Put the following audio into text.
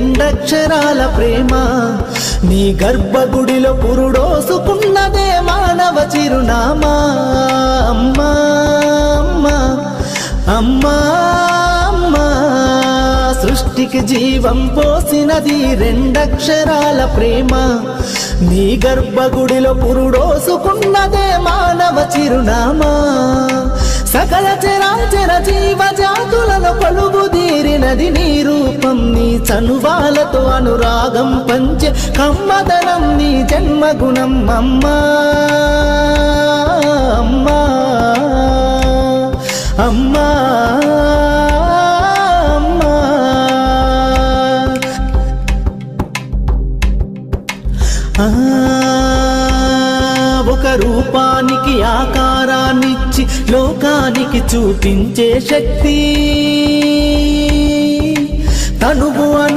రెండక్షరాల ప్రేమ. నీ గర్భగుడిలో పురుడోసుకున్నదే మానవ చిరునామా. అమ్మా అమ్మా అమ్మా అమ్మా, సృష్టికి జీవం పోసినది రెండక్షరాల ప్రేమ. నీ గర్భగుడిలో పురుడోసుకున్నదే మానవ చిరునామా. సకల చరాచర జీవ జాతులను కొలువుదీరినది నీ రూపం. నీ చనువాలతో అనురాగం పంచే కమ్మదనం నీ జన్మగుణం. అమ్మా అమ్మా అమ్మా అమ్మా, ఒక రూపానికి ఆకారాన్నిచ్చి లోకానికి చూపించే శక్తి తనువు